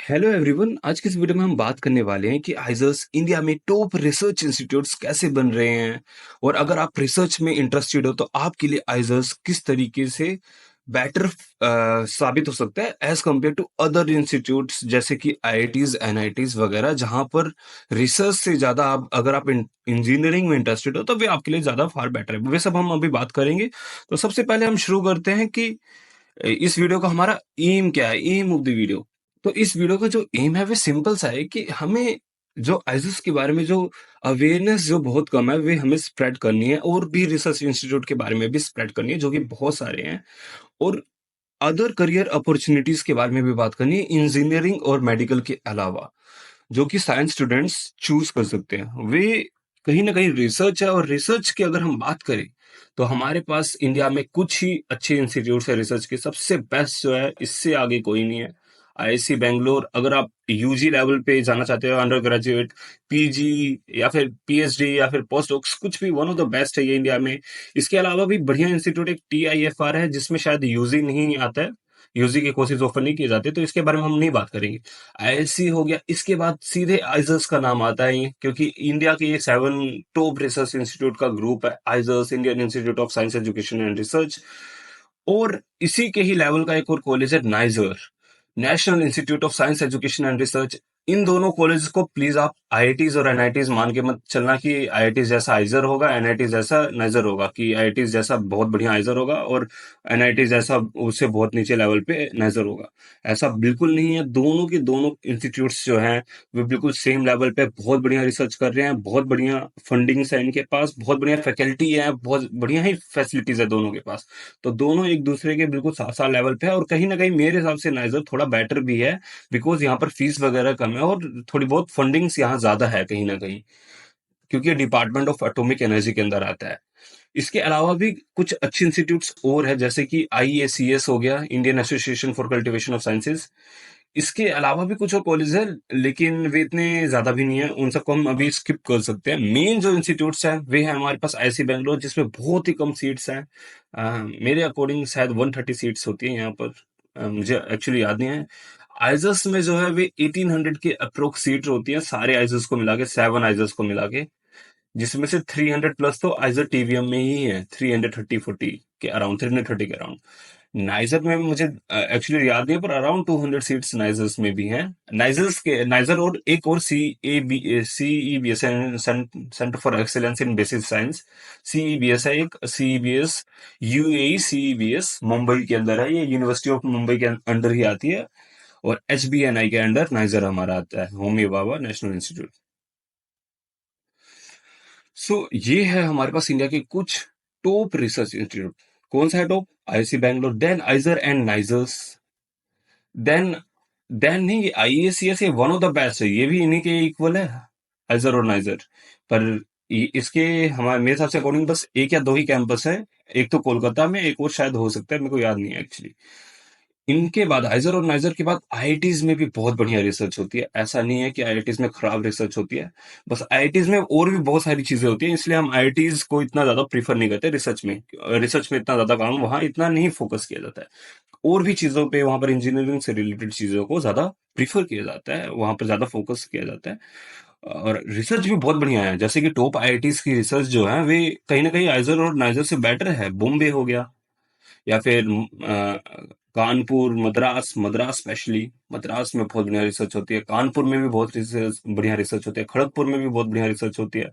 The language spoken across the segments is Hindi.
Hello everyone. आज की इस वीडियो में हम बात करने वाले हैं कि आइजर्स इंडिया में टॉप रिसर्च इंस्टीट्यूट्स कैसे बन रहे हैं। और अगर आप रिसर्च में इंटरेस्टेड हो तो आपके लिए आइजर्स किस तरीके से बेटर साबित हो सकता है as compare to other institutes जैसे कि आईआईटीज एनआईटीज वगैरह, जहां पर रिसर्च से ज्यादा आप अगर आप इंजीनियरिंग में इंटरेस्टेड हो तो वे आपके लिए ज्यादा फार बेटर है। वे सब हम अभी बात करेंगे। तो सबसे पहले हम शुरू करते हैं कि इस वीडियो का हमारा एम क्या है, एम ऑफ द वीडियो। तो इस वीडियो का जो एम है वो सिंपल सा है कि हमें जो आइसिस के बारे में जो अवेयरनेस जो बहुत कम है वे हमें स्प्रेड करनी है, और भी रिसर्च इंस्टीट्यूट के बारे में भी स्प्रेड करनी है जो कि बहुत सारे हैं। और अदर करियर अपॉर्चुनिटीज के बारे में भी बात करनी है, इंजीनियरिंग और मेडिकल के अलावा, जो कि साइंस स्टूडेंट्स चूज कर सकते हैं। वे कहीं ना कहीं रिसर्च है, और रिसर्च की अगर हम बात करें तो हमारे पास इंडिया में कुछ ही अच्छे इंस्टीट्यूट है रिसर्च के। सबसे बेस्ट जो है, इससे आगे कोई नहीं है, आईआईसी बैंगलोर। अगर आप यूजी लेवल पे जाना चाहते हो, अंडर ग्रेजुएट, पीजी या फिर पीएचडी या फिर पोस्ट डॉक्स, कुछ भी, वन ऑफ द बेस्ट है ये इंडिया में। इसके अलावा भी बढ़िया इंस्टीट्यूट एक टीआईएफआर है, जिसमें शायद यूजी नहीं आता है, यूजी के कोर्सेज ऑफर नहीं किए जाते, तो इसके बारे में हम नहीं बात करेंगे। आईएससी हो गया, इसके बाद सीधे आइजर्स का नाम आता है, क्योंकि इंडिया के ये 7 टॉप रिसर्च इंस्टीट्यूट का ग्रुप है IISERs, Indian institute of science education and research. और इसी के ही लेवल का एक और कॉलेज है NISER, national institute of science education and research. इन दोनों कॉलेज को प्लीज आप आईआईटीज और एनआईटीज मान के मत चलना कि आईआईटीज जैसा आइजर होगा, एनआईटीज जैसा नाइजर होगा, कि आईआईटीज जैसा बहुत बढ़िया आइजर होगा और एनआईटीज जैसा उससे बहुत नीचे लेवल पे नाइजर होगा। ऐसा बिल्कुल नहीं है। दोनों के दोनों इंस्टीट्यूट्स जो हैं वे बिल्कुल सेम लेवल पे बहुत बढ़िया रिसर्च कर रहे हैं, बहुत बढ़िया फंडिंग्स है इनके पास, बहुत बढ़िया फैकल्टी है, बहुत बढ़िया ही फैसिलिटीज है दोनों के पास। तो दोनों एक दूसरे के बिल्कुल साथ साथ लेवल पे है, और कहीं ना कहीं मेरे हिसाब से नाइजर थोड़ा बेटर भी है, बिकॉज यहाँ पर फीस वगैरह कम है और थोड़ी बहुत फंडिंग्स यहाँ ज्यादा है कहीं ना कहीं, क्योंकि डिपार्टमेंट ऑफ एटॉमिक एनर्जी के अंदर आता है। इसके अलावा भी कुछ अच्छे इंस्टीट्यूट्स और है, जैसे कि आईएसीएस हो गया, Indian association for cultivation of sciences. इसके अलावा भी कुछ और कॉलेज है, लेकिन वे इतने ज्यादा भी नहीं है, उन सबको हम अभी स्किप कर सकते हैं। मेन जो इंस्टीट्यूट्स हैं वे है हमारे पास आईआईसी बैंगलोर, जिसमें बहुत ही कम सीट्स हैं। मेरे अकॉर्डिंग शायद 130 सीट्स होती है यहाँ पर। मुझे एक्चुअली याद नहीं है। आइजस में जो है वे 1800 के अप्रोक्स सीट होती है, सारे आइजस को मिला के, 7 आइजस को मिला के, जिसमें से 300 प्लस तो आइजर टीवीएम में ही है, 330-40 के अराउंड, 330 के अराउंड। नाइजर में मुझे एक्चुअली याद नहीं है, पर अराउंड 200 सीट्स नाइजर्स में भी हैं। नाइजर्स के नाइजर, और एक और CEBS, centre for excellence in basic science, CEBS है एक, सीईबीएस यूएई सीईबीएस मुंबई के अंदर है, ये यूनिवर्सिटी ऑफ मुंबई के अंडर ही आती है। और एचबीएनआई के अंडर नाइजर हमारा आता है, होमी भाभा नेशनल इंस्टीट्यूट। सो ये है हमारे पास इंडिया के कुछ टॉप रिसर्च इंस्टीट्यूट। कौन सा है top? IISc Bangalore, then IISER and NISERs, then then नहीं, आईएसीएस ये वन ऑफ द बेस्ट है, ये भी इन्हीं के इक्वल है, आइजर और नाइजर। पर इसके हमारे मेरे हिसाब से अकॉर्डिंग बस एक या दो ही कैंपस है, एक तो कोलकाता में, एक और शायद हो सकता है, मेरे को याद नहीं है एक्चुअली। इनके बाद आइजर और नाइजर के बाद आईआईटीज में भी बहुत बढ़िया रिसर्च होती है। ऐसा नहीं है कि आईआईटीज में खराब रिसर्च होती है, बस आईआईटीज में और भी बहुत सारी चीजें होती हैं, इसलिए हम आईआईटीज को इतना ज्यादा प्रीफर नहीं करते रिसर्च में। रिसर्च में इतना ज्यादा काम वहां इतना नहीं फोकस किया जाता है, और भी चीजों पे वहां पर इंजीनियरिंग से रिलेटेड चीजों को ज्यादा प्रीफर किया जाता है, वहां पर ज्यादा फोकस किया जाता है। और रिसर्च भी बहुत बढ़िया है, जैसे कि टॉप आईआईटीज की रिसर्च जो है वे कहीं ना कहीं आइजर और नाइजर से बेटर है। बॉम्बे हो गया, या फिर कानपुर, मद्रास, मद्रास स्पेशली, मद्रास में बहुत बढ़िया रिसर्च होती है, कानपुर में भी बहुत रिसर्च बढ़िया रिसर्च होती है, खड़गपुर में भी बहुत बढ़िया रिसर्च होती है,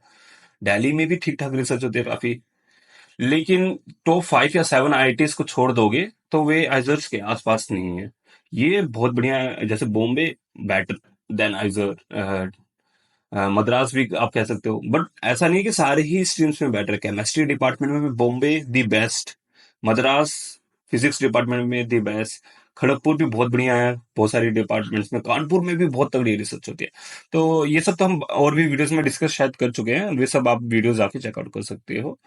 दिल्ली में भी ठीक ठाक रिसर्च होती है काफी। लेकिन टॉप 5 या 7 आईआईटीज को छोड़ दोगे तो वे आइजर्स के आसपास नहीं है। ये बहुत बढ़िया है, जैसे बॉम्बे बेटर देन आइजर, मद्रास भी आप कह सकते हो, बट ऐसा नहीं है कि सारे ही स्ट्रीम्स में बेटर है। केमिस्ट्री डिपार्टमेंट में भी Bombay the best, Madras physics department में दी बेस्ट, खड़गपुर भी बहुत बढ़िया है बहुत सारी डिपार्टमेंट्स में, कानपुर में भी बहुत तगड़ी रिसर्च होती है। तो ये सब तो हम और भी वीडियोस में डिस्कस शायद कर चुके हैं, वे सब आप वीडियोस जाके चेकआउट कर सकते हो।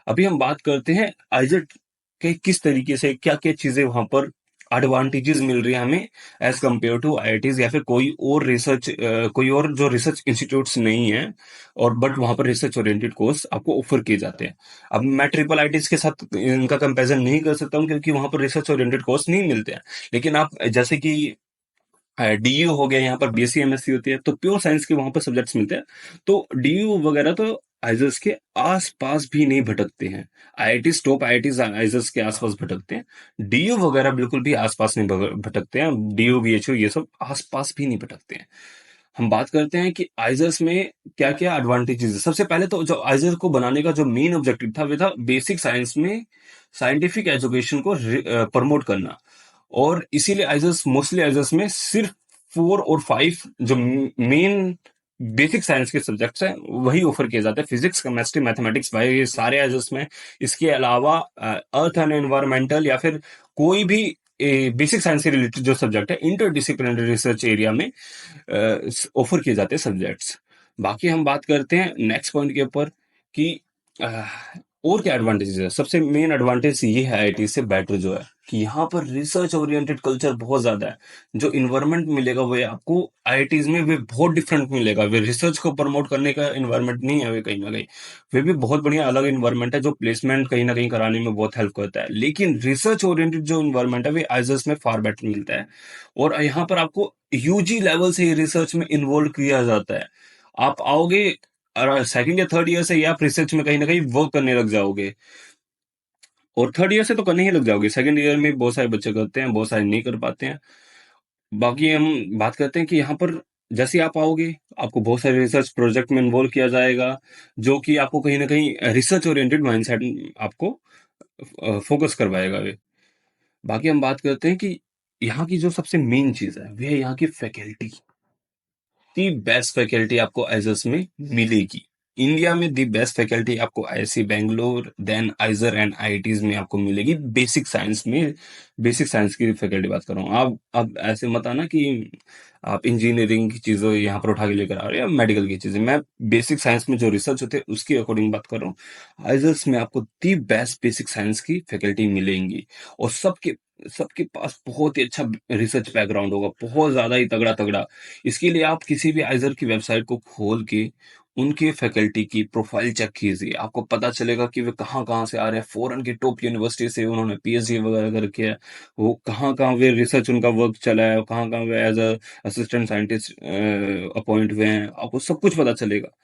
अभी हम बात करते हैं आइजेट के, किस तरीके से क्या क्या चीजें वहां पर एडवांटेजेस मिल रही है हमें एज कम्पेयर टू आईआईटीज, या फिर कोई और रिसर्च, कोई और जो रिसर्च इंस्टीट्यूट्स नहीं है, और बट वहां पर रिसर्च ओरिएंटेड कोर्स आपको ऑफर किए जाते हैं। अब मैं ट्रिपल आईटीज के साथ इनका कंपैरिजन नहीं कर सकता हूँ, क्योंकि वहां पर रिसर्च ओरिएंटेड कोर्स नहीं मिलते हैं। लेकिन आप जैसे कि डीयू हो गया, यहाँ पर बीएससी एमएससी होती है, तो प्योर साइंस के वहां पर सब्जेक्ट्स मिलते हैं। तो डीयू वगैरह तो आइजर्स के आसपास भी नहीं भटकते हैं। आईआईटी टॉप आईआईटी आइजर्स के आसपास भटकते हैं, डीयू वगैरह बिल्कुल भी आसपास नहीं भटकते हैं। डीयू बीएचयू ये सब आसपास भी नहीं भटकते हैं। हम बात करते हैं कि आइजर्स में क्या क्या एडवांटेजेस है। सबसे पहले तो जो आइजर को बनाने का जो मेन ऑब्जेक्टिव था वो था बेसिक साइंस में साइंटिफिक एजुकेशन को प्रमोट करना। और इसीलिए आइजर्स मोस्टली आइजर्स में सिर्फ 4 और 5 जो मेन बेसिक साइंस के सब्जेक्ट्स हैं वही ऑफर किए जाते हैं। फिजिक्स केमिस्ट्री मैथमेटिक्स भाई ये सारे आइजर्स में। इसके अलावा अर्थ एंड एनवायरमेंटल या फिर कोई भी बेसिक साइंस से रिलेटेड जो सब्जेक्ट है इंटरडिसिप्लिनरी रिसर्च एरिया में ऑफर किए जाते हैं सब्जेक्ट्स। बाकी हम बात करते हैं नेक्स्ट पॉइंट के ऊपर कि अ, और क्या एडवांटेजेस है। सबसे मेन एडवांटेज ये है आईआईटी से बेटर जो है कि यहाँ पर रिसर्च ओरिएंटेड कल्चर बहुत ज्यादा है। जो इन्वायरमेंट मिलेगा वो आपको आईआईटीज में वे बहुत डिफरेंट मिलेगा। वे रिसर्च को प्रमोट करने का इन्वायरमेंट नहीं है, वे कहीं ना कहीं वे भी बहुत बढ़िया अलग इन्वायरमेंट है जो प्लेसमेंट कहीं ना कहीं कराने में बहुत हेल्प करता है। लेकिन रिसर्च ओरिएंटेड जो इन्वायरमेंट है वे आइजर्स में फार बेटर मिलता है। और यहाँ पर आपको यूजी लेवल से रिसर्च में इन्वॉल्व किया जाता है। आप आओगे सेकंड या थर्ड ईयर से ही आप रिसर्च में कहीं ना कहीं वर्क करने लग जाओगे। और थर्ड ईयर से तो करने ही लग जाओगे, सेकंड ईयर में बहुत सारे बच्चे करते हैं, बहुत सारे नहीं कर पाते हैं। बाकी हम बात करते हैं कि यहाँ पर जैसे ही आप आओगे आपको बहुत सारे रिसर्च प्रोजेक्ट में इन्वॉल्व किया जाएगा, जो कि आपको कहीं ना कहीं रिसर्च ओरिएंटेड माइंडसेट आपको फोकस करवाएगा वे। बाकी हम बात करते हैं कि यहाँ की जो सबसे मेन चीज है वह है यहाँ की फैकल्टी। दी बेस्ट फैकल्टी आपको आइजर्स में मिलेगी। इंडिया में दी बेस्ट फैकल्टी आपको IISc Bangalore then IISER and IITs में आपको मिलेगी बेसिक साइंस में। बेसिक साइंस की फैकल्टी बात कर रहा हूँ। आप अब ऐसे मत आना कि आप इंजीनियरिंग की चीजें यहाँ पर उठा के लेकर आ रहे हो या मेडिकल की चीजें। मैं बेसिक साइंस में जो रिसर्च होते हैं उसके अकॉर्डिंग बात कर रहा हूँ। आइजर्स में आपको दी बेस्ट बेसिक साइंस की फैकल्टी मिलेंगी। और सबके सबके पास बहुत ही अच्छा रिसर्च बैकग्राउंड होगा, बहुत ज्यादा ही तगड़ा तगड़ा। इसके लिए आप किसी भी आइजर की वेबसाइट को खोल के उनके फैकल्टी की प्रोफाइल चेक कीजिए, आपको पता चलेगा कि वे कहाँ कहाँ से आ रहे हैं। फॉरेन की टॉप यूनिवर्सिटी से उन्होंने पीएचडी वगैरह करके है, वो कहाँ कहाँ वे रिसर्च उनका वर्क चला है, कहाँ कहाँ वे as a assistant scientist appoint हुए हैं, आपको सब कुछ पता चलेगा।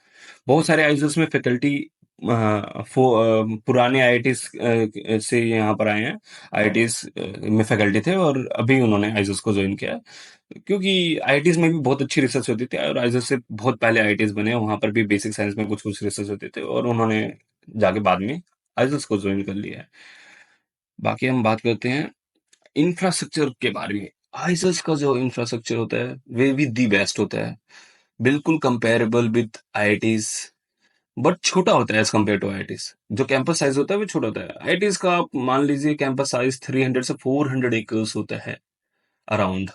बहुत सारे आइजर्स में फैकल्टी पुराने आईआईटीज से यहाँ पर आए हैं। आईआईटीज में फैकल्टी थे और अभी उन्होंने आइजर्स को ज्वाइन किया है, क्योंकि आईआईटीज में भी बहुत अच्छी रिसर्च होती थी और आइजर्स से बहुत पहले आईआईटीज बने, वहां पर भी बेसिक साइंस में कुछ कुछ रिसर्च होते थे और उन्होंने जाके बाद में आइजर्स को ज्वाइन कर लिया है। बाकी हम बात करते हैं इंफ्रास्ट्रक्चर के बारे में। आइजर्स का जो इंफ्रास्ट्रक्चर होता है वे भी दी बेस्ट होता है, बिल्कुल कंपेरेबल विद आईआईटीज, बट छोटा होता है एज कम्पेयर टू आईआईटीज। जो कैंपस साइज होता है वो छोटा होता है। आईआईटीज का आप मान लीजिए कैंपस साइज 300 से 400 एकर्स होता है अराउंड।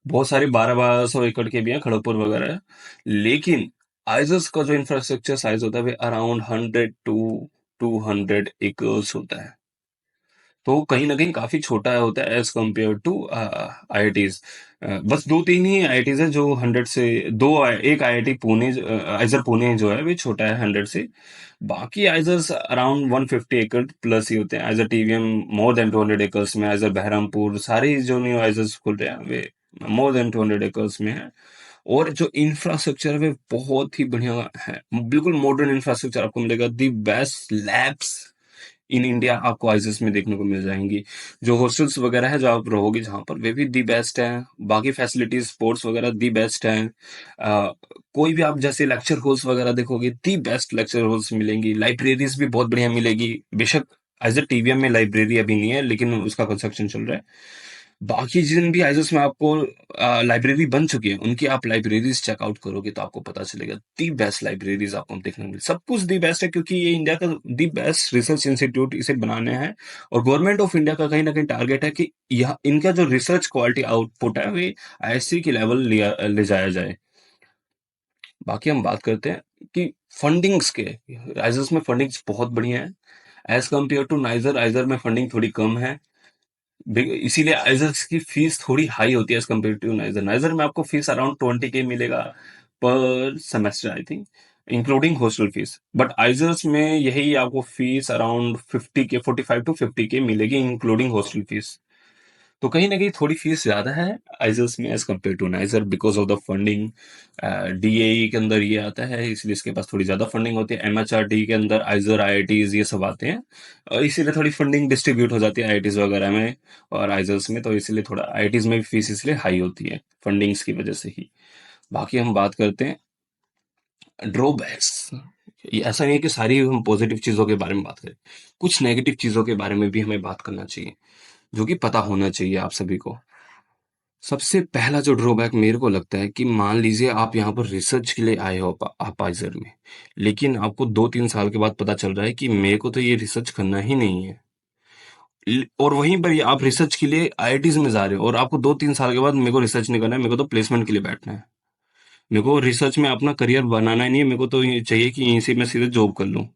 बहुत सारे 1200 एकड़ के भी हैं, खड़गपुर वगैरह है। लेकिन आइजर्स का जो इंफ्रास्ट्रक्चर साइज होता है वो अराउंड 100 to 200 एकर्स होता है। तो कहीं ना कहीं काफी छोटा होता है एज कम्पेयर टू आईआईटीज। बस दो तीन ही आईआईटीज है जो 100 से दो एक आईआईटी पुणे आइजर पुणे जो है वो छोटा है 100 से। बाकी आइजर्स अराउंड 150 एकड़ प्लस ही होते हैं। आइजर टीवीएम मोर देन 200 एकर्स में, आइजर बहरामपुर सारे जो न्यू आइजर्स खुल रहे हैं वे मोर देन 200 एकर्स में है। और जो इंफ्रास्ट्रक्चर है वे बहुत ही बढ़िया है, बिल्कुल मॉडर्न इंफ्रास्ट्रक्चर आपको मिलेगा। The best labs in India आपको आइजस में देखने को मिल जाएंगी। जो हॉस्टल्स वगैरह है जो आप रहोगे जहां पर वे भी दी बेस्ट हैं। बाकी फैसिलिटीज स्पोर्ट्स वगैरह दी बेस्ट हैं। कोई भी आप जैसे लेक्चर हॉल्स वगैरह देखोगे दी बेस्ट लेक्चर हॉल्स मिलेंगी। लाइब्रेरीज भी बहुत बढ़िया मिलेगी। बेशक एज अ टीवीएम में लाइब्रेरी अभी नहीं है लेकिन उसका कंस्ट्रक्शन चल रहा है। बाकी जिन भी आइजस में आपको लाइब्रेरी बन चुकी है उनकी आप लाइब्रेरीज चेकआउट करोगे तो आपको पता चलेगा दी बेस्ट लाइब्रेरीज आपको देखने को मिले। सब कुछ दी बेस्ट है क्योंकि ये इंडिया का दी बेस्ट रिसर्च इंस्टीट्यूट इसे बनाने हैं। और गवर्नमेंट ऑफ इंडिया का कहीं ना कहीं टारगेट है कि यह इनका जो रिसर्च क्वालिटी आउटपुट है वे आईएससी की लेवल ले जाया जाए। बाकी हम बात करते हैं कि फंडिंग्स के। आइजर्स में फंडिंग्स बहुत बढ़िया है as compare to NISER. IISER में फंडिंग थोड़ी कम है, इसीलिए आइजर्स की फीस थोड़ी हाई होती है as compare to NISER. NISER में आपको फीस अराउंड 20K मिलेगा per semester I think, including hostel fees. But IISERs में यही आपको fees around 50K 45 to 50K मिलेगी इंक्लूडिंग हॉस्टल फीस। तो कहीं न कहीं थोड़ी फीस ज़्यादा है आइज़ल्स में as compare to NISER because of the funding. DAE के अंदर ये आता है इसलिए इसके पास थोड़ी ज़्यादा फंडिंग होती है। एमएचआरडी के अंदर आइज़र, आईआईटीज़ ये सब आते हैं और इसीलिए थोड़ी फंडिंग डिस्ट्रीब्यूट हो जाती है आईआईटीज़ वगैरह में और आइज़ल्स में, तो इसीलिए थोड़ा आईआईटीज़ में भी फीस इसलिए हाई होती है, फंडिंग्स की वजह से ही। बाकी हम बात करते हैं ड्रॉबैक्स। ये ऐसा नहीं है कि सारी हम पॉजिटिव चीज़ों के बारे में बात करें। कुछ नेगेटिव चीज़ों के बारे में भी हमें बात करना चाहिए, जो कि पता होना चाहिए आप सभी को। सबसे पहला जो ड्रॉबैक मेरे को लगता है कि मान लीजिए आप यहाँ पर रिसर्च के लिए आए हो आप आइजर में, लेकिन आपको 2-3 साल के बाद पता चल रहा है कि मेरे को तो ये रिसर्च करना ही नहीं है। और वहीं पर आप रिसर्च के लिए आईआईटीज़ में जा रहे हो और आपको 2-3 साल के बाद मेरे को रिसर्च नहीं करना है, मेरे को तो प्लेसमेंट के लिए बैठना है। मेरे को रिसर्च में अपना करियर बनाना ही नहीं है, मेरे को तो ये चाहिए कि यहीं से मैं सीधे जॉब कर लूँ।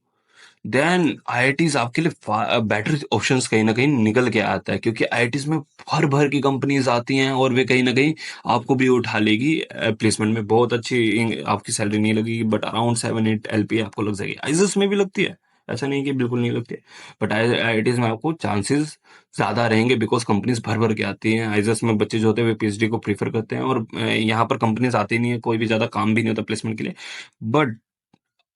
देन आईआईटीज़ आपके लिए बेटर ऑप्शंस कहीं न कहीं निकल के आता है क्योंकि आईआईटीज़ में भर-भर की कंपनीज़ आती हैं और वे कहीं न कहीं आपको भी उठा लेगी प्लेसमेंट में बहुत अच्छी आपकी सैलरी नहीं लगेगी बट अराउंड 7-8 एलपीए आपको लग जाएगी। आइज़ल्स में भी लगती है, ऐसा नहीं है कि बिल्कुल नहीं लगती है। बट आईआईटीज़ में आपको चांसेस ज़्यादा रहेंगे बिकॉज़ कंपनीज़ भर-भर के आती हैं। आइज़ल्स में बच्चे जो होते हैं वे पीएचडी को प्रेफ़र करते हैं और यहाँ पर कंपनीज़ आती नहीं है, कोई भी ज़्यादा काम भी नहीं होता प्लेसमेंट के लिए। बट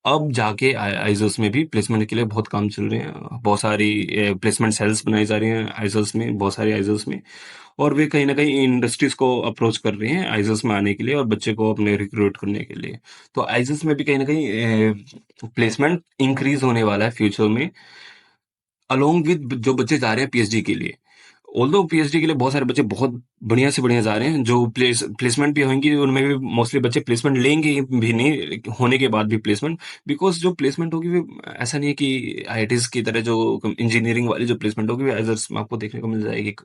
अब जाके आइज़ल्स में भी प्लेसमेंट के लिए बहुत काम चल रहे हैं। बहुत सारी प्लेसमेंट सेल्स बनाई जा रही हैं आइज़ल्स में, बहुत सारी आइज़ल्स में और वे कहीं न कहीं इंडस्ट्रीज़ को अप्रोच कर रही हैं आइज़ल्स में आने के लिए और बच्चे को अपने रिक्रूट करने के लिए। तो आइज़ल्स में भी कहीं न कहीं प्लेसमेंट इंक्रीज़ होने वाला है फ्यूचर में अलोंग विद जो बच्चे जा रहे हैं पीएचडी के लिए। ऑल्दो पीएचडी के लिए बहुत सारे बच्चे बहुत बढ़िया से बढ़िया जा रहे हैं, जो प्लेसमेंट भी होंगी उनमें भी मोस्टली बच्चे प्लेसमेंट लेंगे भी नहीं, होने के बाद भी प्लेसमेंट बिकॉज़ जो प्लेसमेंट होगी वो ऐसा नहीं है कि आईआईटीज़ की तरह जो इंजीनियरिंग वाली जो प्लेसमेंट होगी वो आइज़र्स में आपको देखने को मिल जाएगी।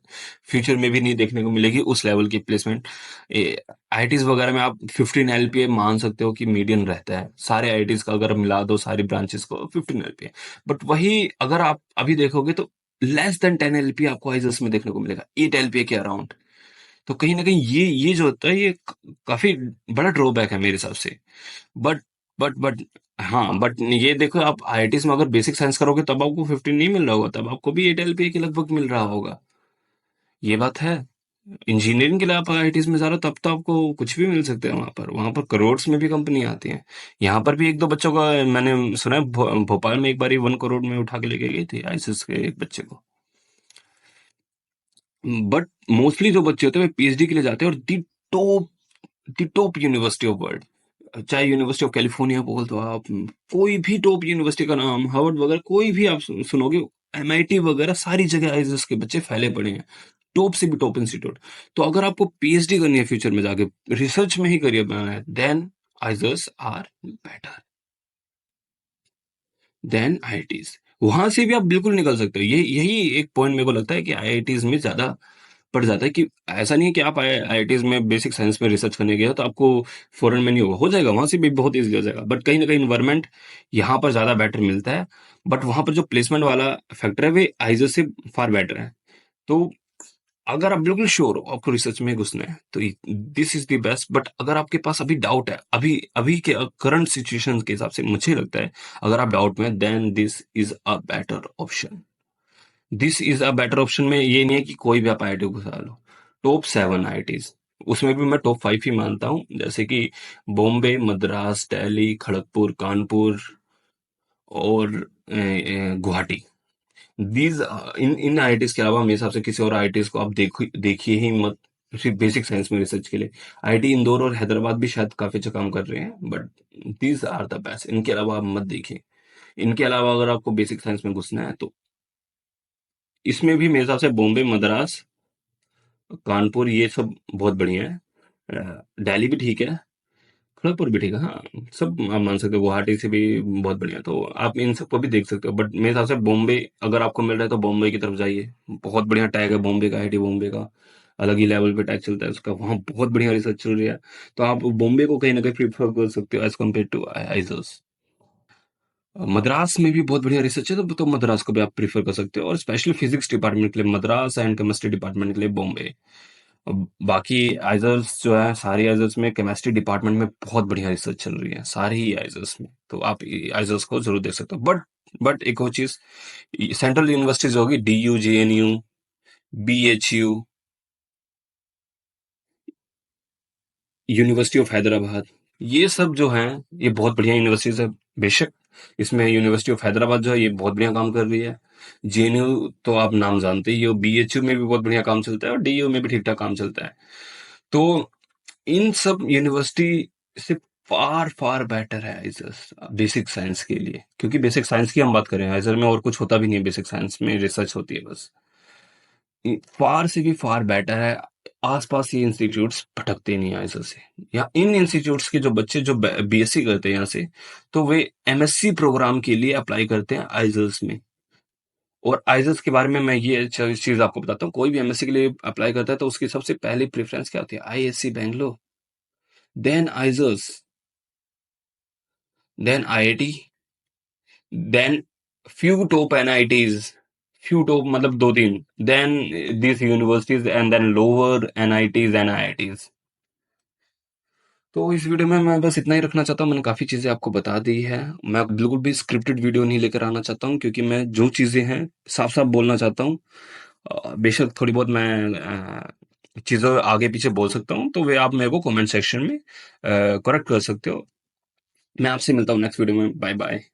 फ्यूचर में भी नहीं देखने को मिलेगी उस लेवल की प्लेसमेंट। आईआईटीज़ वगैरह में आप 15 एलपीए मान सकते हो कि मीडियन रहता है। सारे आईआईटीज़ का अगर मिला दो सारी ब्रांचेस को 15 एलपीए। बट वही अगर आप अभी देखोगे तो लेस देन 10 एलपी आपको आइजल्स में देखने को मिलेगा, 8 एलपी के अराउंड। तो कहीं ना कहीं ये जो होता है ये काफी बड़ा ड्रॉबैक है मेरे हिसाब से। बट बट हाँ, बट ये देखो आप आईआईटीज में अगर बेसिक साइंस करोगे तब आपको 15 नहीं मिल रहा होगा, तब आपको भी 8 एलपी के लगभग मिल रहा होगा। ये बात है। इंजीनियरिंग के लिए आप आईआईटीज में जा रहे हो तब तो आपको कुछ भी मिल सकते हैं वहां पर करोड़ में भी कंपनी आती हैं। यहाँ पर भी एक दो बच्चों का मैंने सुना है भोपाल में एक बार 1 करोड़ में उठा के लेके गई थी आईसीएस के एक बच्चे को। बट मोस्टली जो बच्चे होते हैं वे पीएचडी के लिए जाते हैं और top the top university of world, चाहे यूनिवर्सिटी ऑफ कैलिफोर्निया बोल दो आप, कोई भी टॉप यूनिवर्सिटी का नाम हार्वर्ड वगैरह कोई भी आप सुनोगे, एमआईटी वगैरह सारी जगह आइजस के बच्चे फैले पड़े हैं, टॉप से भी टॉप इंस्टीट्यूट। तो अगर आपको पीएचडी करनी है फ्यूचर में जाके रिसर्च में ही करियर बनाना है देन आइजस आर बेटर देन आईआईटीज। वहां से भी आप बिल्कुल निकल सकते हो। ये यही एक पॉइंट मेरे को लगता है कि आईआईटीज में ज्यादा पड़ जाता है कि ऐसा नहीं है कि आप आईआईटीज में बेसिक साइंस में रिसर्च करने गए हो तो आपको फॉरेन में नहीं होगा, हो जाएगा वहां से भी बहुत इजी हो जाएगा, बट कहीं ना कहीं इन्वायरमेंट यहाँ पर ज्यादा बेटर मिलता है। बट वहां पर जो प्लेसमेंट वाला फैक्टर है वे आइजर से फार बेटर है। तो अगर आप बिल्कुल श्योर हो आपको रिसर्च में घुसना है तो this is the best. But अगर आपके पास अभी डाउट है, अभी अभी के करंट सिचुएशन के हिसाब से मुझे लगता है अगर आप डाउट में then this is a better option. This is a better option में ये नहीं है कि कोई भी आप आईआईटी घुसा लो। टॉप 7 आईआईटीज, उसमें भी मैं टॉप 5 ही मानता हूँ, जैसे कि बॉम्बे, मद्रास, दिल्ली, खड़गपुर, कानपुर और Guwahati. These in in IITs के अलावा मेरे हिसाब से किसी और आईआईटीज को आप देखिए ही मत, सिर्फ बेसिक साइंस में रिसर्च के लिए। आईआईटी इंदौर और हैदराबाद भी शायद काफी अच्छा काम कर रहे हैं but these are the best, इनके अलावा आप मत देखिए। इनके अलावा अगर आपको बेसिक साइंस में घुसना है तो इसमें भी मेरे हिसाब से बॉम्बे, मद्रास, कानपुर ये सब बहुत बढ़िया है। दिल्ली भी ठीक है, खड़गपुर भी ठीक है, हाँ सब आप मान सकते हो, गुवाहाटी से भी बहुत बढ़िया, तो आप इन सबको भी देख सकते हो। बट मेरे हिसाब से बॉम्बे अगर आपको मिल रहा है तो बॉम्बे की तरफ जाइए, बहुत बढ़िया टैग है बॉम्बे का, आईआईटी बॉम्बे का अलग ही लेवल पे टैग चलता है उसका, वहाँ बहुत बढ़िया रिसर्च चल रही है। तो आप बॉम्बे को कहीं ना कहीं प्रीफर कर सकते हो as compare to IISERs. Madras में भी बहुत बढ़िया रिसर्च है तो मद्रास को भी आप प्रीफर कर सकते हो, और स्पेशली फिजिक्स डिपार्टमेंट के लिए मद्रास एंड केमिस्ट्री डिपार्टमेंट के लिए बॉम्बे। बाकी आइजर्स जो है सारी आइजर्स में केमिस्ट्री डिपार्टमेंट में बहुत बढ़िया रिसर्च चल रही है सारी ही आइजर्स में, तो आप आइजर्स को जरूर देख सकते हो। बट एक और चीज, सेंट्रल यूनिवर्सिटीज होगी, DU, JNU, BHU, university of Hyderabad, ये सब जो हैं, ये बहुत बढ़िया यूनिवर्सिटीज़ है। बेशक इसमें यूनिवर्सिटी ऑफ हैदराबाद जो है, ये बहुत बढ़िया काम कर रही है। जेएनयू तो आप नाम जानते ही हो, बीएचयू में भी बहुत बढ़िया काम चलता है और डीयू में भी ठीक-ठाक काम चलता है। तो इन सब यूनिवर्सिटी से फार फार बेटर है आइजर्स बेसिक साइंस के लिए, क्योंकि बेसिक साइंस की हम बात करें, आइजर में और कुछ होता भी नहीं है, बेसिक साइंस में रिसर्च होती है बस। फार से भी फार बेटर है। आसपास ये इंस्टीट्यूट्स भटकते नहीं आइजर से, या इन इंस्टीट्यूट्स के जो बच्चे जो बीएससी करते हैं यहाँ से, तो वे एमएससी प्रोग्राम के लिए अप्लाई करते हैं आइजल्स में। और आइजल्स के बारे में मैं ये चीज आपको बताता हूँ, कोई भी एमएससी के लिए अप्लाई करता है तो उसकी सबसे पहली प्रेफरेंस क्या होती है? IISc Bangalore, then IISERs, then IIT, then few top NITs, few top मतलब दो तीन, then these universities and then lower NITs and IITs। तो इस वीडियो में मैं बस इतना ही रखना चाहता हूँ, मैंने काफ़ी चीज़ें आपको बता दी है। मैं बिल्कुल भी स्क्रिप्टेड वीडियो नहीं लेकर आना चाहता हूँ, क्योंकि मैं जो चीज़ें हैं साफ-साफ बोलना चाहता हूँ। बेशक थोड़ी बहुत मैं चीज़ें आगे पीछे बोल सकता हूँ, तो वे आप मेरे को कमेंट सेक्शन में करेक्ट कर सकते हो। मैं आपसे मिलता हूँ नेक्स्ट वीडियो में। Bye bye.